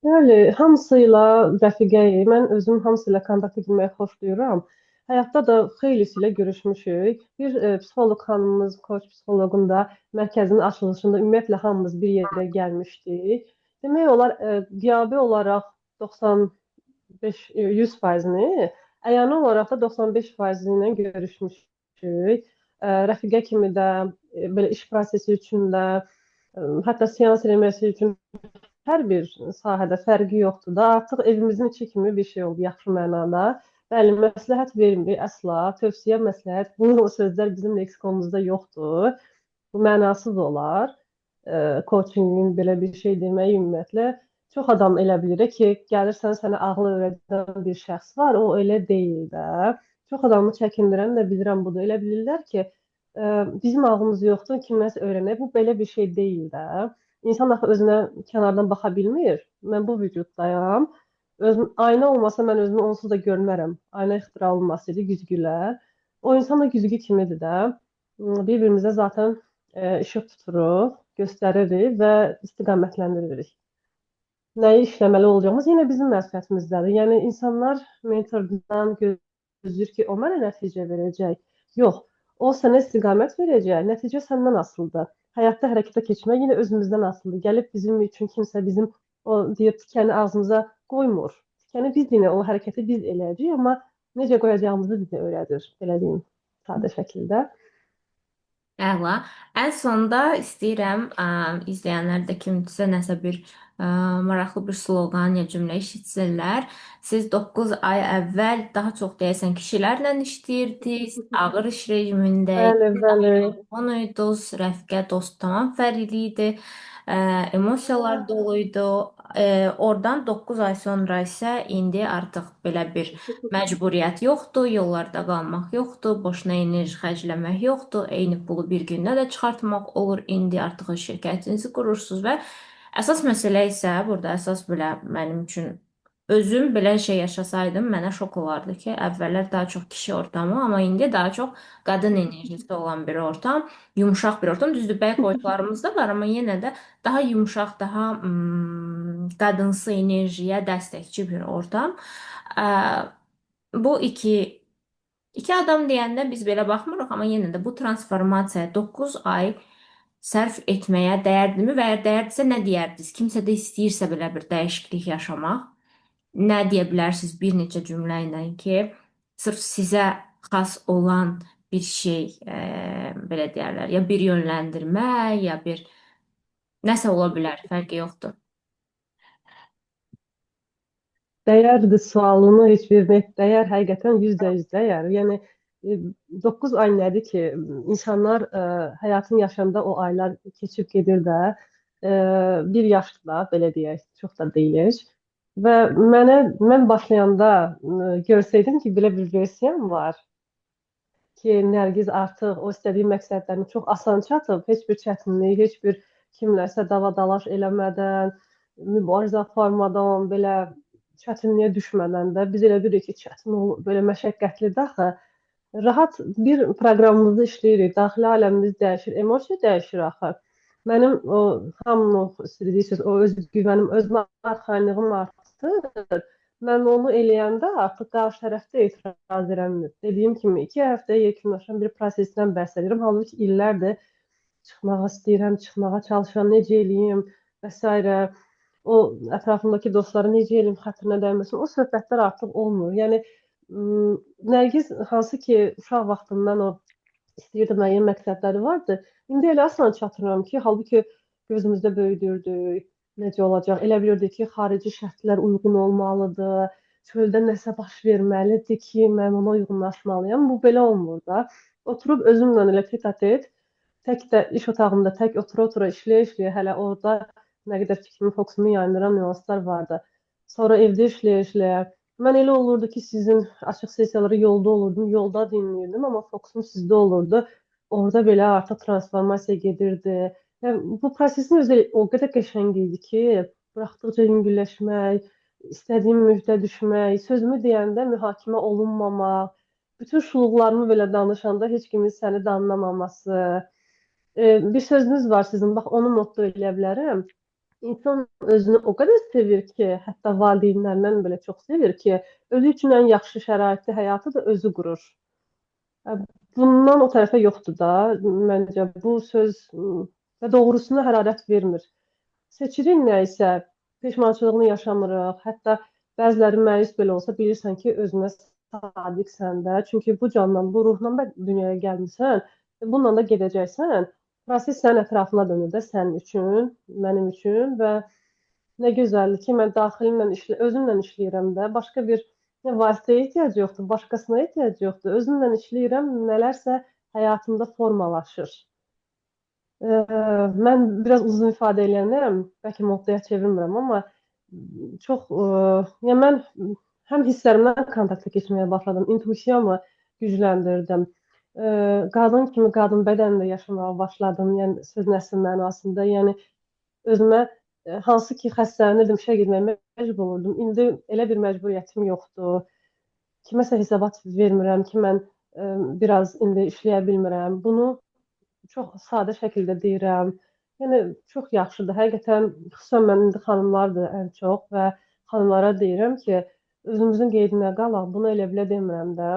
Bəli, hamısıyla rəfiqəyik. Mən özüm hamısı ilə kontakt etməyi xoşlayıram. Həyatda da xeylisi ilə görüşmüşük. Bir psixoloq xanımımız, koç psixoloqun da mərkəzinin açılışında ümumiyyətlə hamımız bir yerə gəlmişdik. Demək olar qiyabi olaraq 95-100%-ni, əyani olaraq da 95% ilə görüşmüşük. Rəfiqə kimi də belə iş prosesi üçün də, hətta seans eləməsi üçün hər bir sahədə fərqi yoxdur da. Artıq evimizin içi kimi bir şey oldu, yaxşı mənada. Bəli, məsləhət vermirik əsla. Tövsiyə, məsləhət, bu sözlər bizim leksikonumuzda yoxdur. Bu mənasız olar. Coachingin belə bir şey demək ümumiyyətlə. Çox adam elə bilir ki, gəlirsən sənə ağlı öyrədən bir şəxs var, o elə deyil də. Çox adamı çəkindirən də bilirəm budur. Elə bilirlər ki, bizim ağlımız yoxdur, kimsə öyrənək. Bu belə bir şey deyil də. İnsan axı özünə kənardan baxa bilmir. Mən bu vücuddayam. Ayna olmasa mən özümü onsuz da görmərəm. Ayna ixtira olunmasıydı güzgülər. O insan da güzgü kimidir də. Bir-birimizə zaten işıq tuturuq, göstəririk və istiqamətləndiриrik. Nəyi işləməli olacağımız yenə bizim məsuliyyətimizdədir. Yəni insanlar mentordan gözləyir ki, o mənə nəticə verəcək. Yox, o sənə istiqamət verəcək. Nəticə səndən asılıdır. Həyatda hərəkətə keçmək yenə özümüzdən asılıdır. Gəlib bizim üçün kimsə bizim o deyir tikəni ağzımıza qoymur. Tikəni biz yenə o hərəkəti biz eləyəcəyik, amma necə qoyacağımızı bizə öyrədir. Belə deyim, sadə şəkildə. Əla. Ən sonda istəyirəm izləyənlər də kimsə nəsə bir maraqlı bir sloqan ya cümlə eşitsinlər. Siz 9 ay əvvəl daha çox deyəsən kişilərlə işləyirdiniz, ağır iş rejimində Bəli, daha bəli. yorğun idiniz, rəfiqə, dost tamam fərqli idi. Emosiyalar doluydu. Oradan 9 ay sonra isə indi artıq belə bir məcburiyyət yoxdur, yollarda qalmaq yoxdur, boşuna enerji xərcləmək yoxdur. Eyni pulu bir gündə də çıxartmaq olur. İndi artıq şirkətinizi qurursunuz və əsas məsələ isə burada əsas belə mənim üçün özüm belə şey yaşasaydım mənə şok olardı ki, əvvəllər daha çox kişi ortamı, amma indi daha çox qadın enerjisi olan bir ortam, yumşaq bir ortam. Düzdür, bəy qoçlarımız da var, amma yenə də daha yumşaq, daha qadınsı enerjiyə dəstəkçi bir ortam. Ə, Bu iki adam deyəndə biz belə baxmırıq, amma yenə də bu transformasiyaya 9 ay sərf etməyə dəyərdimi və əgər dəyərdisə nə deyərdiniz? Kimsə də istəyirsə belə bir dəyişiklik yaşamaq, nə deyə bilərsiniz bir neçə cümlə ilə ki, sırf sizə xas olan bir şey, belə deyərlər, ya bir yönləndirmə, ya bir nəsə ola bilər, fərqi yoxdur. Dəyərdir sualını heç vermək dəyər, həqiqətən 100% dəyər. Yəni 9 ay nədir ki, insanlar həyatını yaşamda o aylar keçib gedir də, e, bir yaşda belə deyək, çox da deyilik. Və mən başlayanda görsəydim ki, belə bir versiyam var ki, Nərgiz artıq o istədiyi məqsədlərini çox asan çatıb, heç bir çətinlik, heç bir kimlərsə davadalaş eləmədən, mübarizə aparmadan, belə çətinliyə düşmədən də biz elə bilirik ki, çətin olur, belə məşəqqətlidir axı. Rahat bir proqramımızda işləyirik, daxili aləmimiz dəyişir, emosiya dəyişir axı. Mənim o hamının o istədiyi o öz güvənim, özümə arxayınlığım artır. Mən onu eləyəndə artıq qarşı tərəfdə etiraz eləmir. Dediyim kimi 2 həftəyə yekunlaşan bir prosesdən bəhs edirəm. Halbuki illərdir çıxmağa istəyirəm, çıxmağa çalışıram, necə eləyim və s. O ətrafımdakı dostları necə eləyim, xətrinə dəyməsin. O söhbətlər artıq olmur. Yəni Nərgiz hansı ki uşaq vaxtından o istəyirdi müəyyən məqsədləri vardı. İndi elə asla çatmıram ki, halbuki gözümüzdə böyüdürdük. Necə olacaq? Elə bilirdik ki, xarici şərtlər uyğun olmalıdır. Çöldə nəsə baş verməlidir ki, mən ona uyğunlaşmalıyam. Bu belə olmur da. Oturub özümlə elə tet-a-tet, tək də iş otağımda tək otura-otura işləyə-işləyə hələ orada nə qədər fikrimi, fokusumu yayındıran nüanslar vardı. Sonra evdə işləyə-işləyə mən elə olurdu ki, sizin açıq sessiyaları yolda olurdum, yolda dinləyirdim, amma fokusum sizdə olurdu. Orada belə artıq transformasiya gedirdi. Yəni, bu prosesin özü o qədər qəşəng idi ki, buraxdıqca yüngülləşmək, istədiyim mühitə düşmək, sözümü deyəndə mühakimə olunmamaq, bütün şuluqlarımı belə danışanda heç kimin səni danlamaması. Bir sözünüz var sizin, bax onu motto eləyə bilərəm. İnsan özünü o qədər sevir ki, hətta valideynlərindən belə çox sevir ki, özü üçün ən yaxşı şəraitli həyatı da özü qurur. Bundan o tərəfə yoxdur da, məncə bu söz və doğrusuna hərarət vermir. Seçirik nə isə, peşmançılığını yaşamırıq. Hətta bəziləri məyus belə olsa bilirsən ki, özünə sadiqsən də. Çünki bu candan, bu ruhla dünyaya gəlmisən, bununla da gedəcəksən. Proses sənin ətrafına dönür də sənin üçün, mənim üçün və nə gözəldir ki, mən daxilimlə özümlə işləyirəm də. Başqa bir vasitəyə ehtiyac yoxdur, başqasına ehtiyac yoxdur. Özümlə işləyirəm, nələrsə həyatımda formalaşır. Mən biraz uzun ifadə eləyənlərəm, bəlkə mottoya çevirmirəm, amma çox, yəni mən həm hisslərimdən kontakta keçməyə başladım, intuisiyamı gücləndirdim. Qadın kimi qadın bədənində yaşamağa başladım, yəni sözün əsl mənasında. Yəni özümə Hansı ki xəstələnirdim, işə getməyə məcbur olurdum. İndi elə bir məcburiyyətim yoxdur. Kiməsə hesabat vermirəm ki, mən biraz indi işləyə bilmirəm. Bunu çox sadə şəkildə deyirəm. Yəni çox yaxşıdır. Həqiqətən xüsusən mən indi xanımlardır ən çox və xanımlara deyirəm ki, özümüzün qeydinə qalaq. Bunu elə belə demirəm də.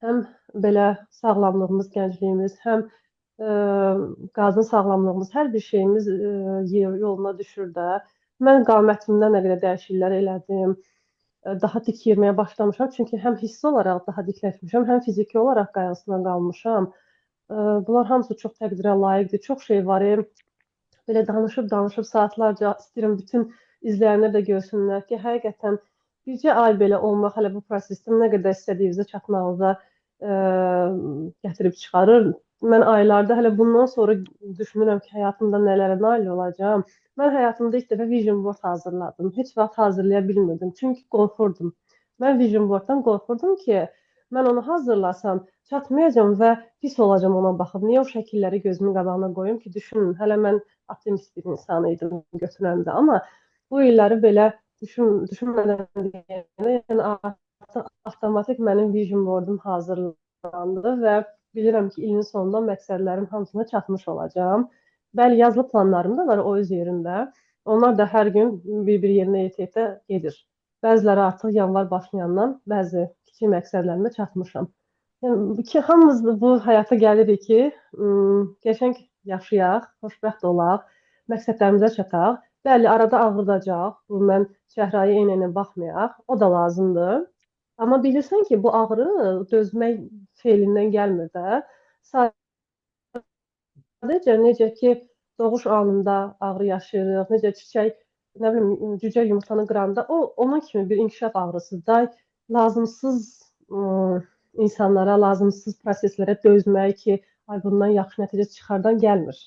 Həm belə sağlamlığımız, gəncliyimiz, həm ə, qadın sağlamlığımız, hər bir şeyimiz yoluna düşür də. Mən qamətimdə nə qədər dəyişikliklər elədim. Daha dik yerməyə başlamışam. Çünki həm hissi olaraq daha dikləşmişəm, həm fiziki olaraq qayğısına qalmışam. Bunlar hamısı çox təqdirə layiqdir. Çox şey var. Belə danışıb saatlarca istəyirəm bütün izləyənlər də görsünlər ki, həqiqətən bircə ay belə olmaq hələ bu prosesdə nə qədər istədiyinizə çatmağınıza gətirib çıxarır. Mən aylarda hələ bundan sonra düşünürəm ki, həyatımda nələrə nail olacağam. Mən həyatımda ilk dəfə vision board hazırladım. Heç vaxt hazırlaya bilmirdim. Çünki qorxurdum. Mən vision boarddan qorxurdum ki, mən onu hazırlasam çatmayacağam və pis olacağam ona baxıb. Niyə o şəkilləri gözümün qabağına qoyum ki, düşünün. Hələ mən optimist bir insan idim götürəndə, amma bu illəri belə düşünmədən deyəndə, yəni artıq avtomatik mənim vision boardum hazırlandı və bilirəm ki, ilin sonunda məqsədlərim hamısına çatmış olacağam. Bəli, yazılı planlarım da var o öz yerində. Onlar da hər gün bir-bir yerinə yetə gedir. Bəziləri artıq yanvar başlayandan bəzi kiçik məqsədlərimə çatmışam. Yəni ki, hamımız bu həyata gəlirik ki, qəşəng yaşayaq, xoşbəxt olaq, məqsədlərimizə çataq. Bəli, arada ağrıdacaq. Bu mən Şəhraya eynəylə baxmayaq. O da lazımdır. Amma bilirsən ki, bu ağrı dözmək feilindən gəlmir də. Sadəcə necə ki, doğuş anında ağrı yaşayırıq, necə çiçək, nə bilim, cücə yumurtanı qıranda o onun kimi bir inkişaf ağrısı da lazımsız insanlara, lazımsız proseslərə dözmək ki, ay bundan yaxşı nəticə çıxardan gəlmir.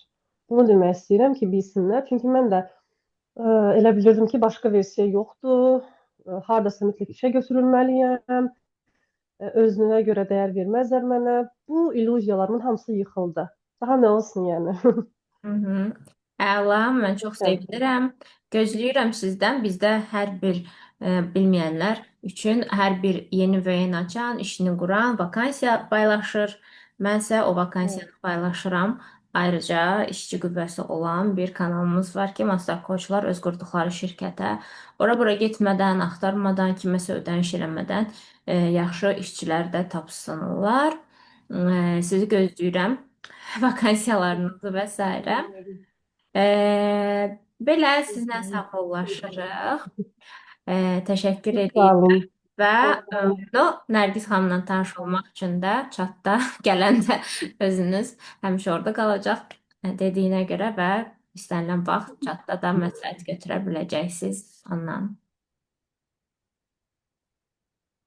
Bunu demək istəyirəm ki, bilsinlər. Çünki mən də elə bilirdim ki, başqa versiya yoxdur. Hardasa mütləq işə götürülməliyəm. Özünə görə dəyər verməzlər mənə. Bu illüziyalarımın hamısı yıxıldı. Daha nə olsun yəni? Hı hı. Əla, mən çox sevinirəm. Gözləyirəm sizdən. Bizdə hər bir bilməyənlər üçün hər bir yeni vəyin açan, işini quran vakansiya paylaşır. Mənsə o vakansiyanı paylaşıram. Ayrıca işçi qüvvəsi olan bir kanalımız var ki, Master Coachlar öz qurduqları şirkətə ora-bura getmədən, axtarmadan, kiməsə ödəniş eləmədən yaxşı işçilər də tapsınlar. Sizi gözləyirəm. Vakansiyalarınızı və s. Belə sizlə sağollaşırıq. Təşəkkür Çox sağ edirəm olun. və Nərgiz xanımla tanış olmaq üçün də çatda gələndə özünüz həmişə orada qalacaq dediyinə görə və istənilən vaxt çatda da məsləhət götürə biləcəksiniz ondan.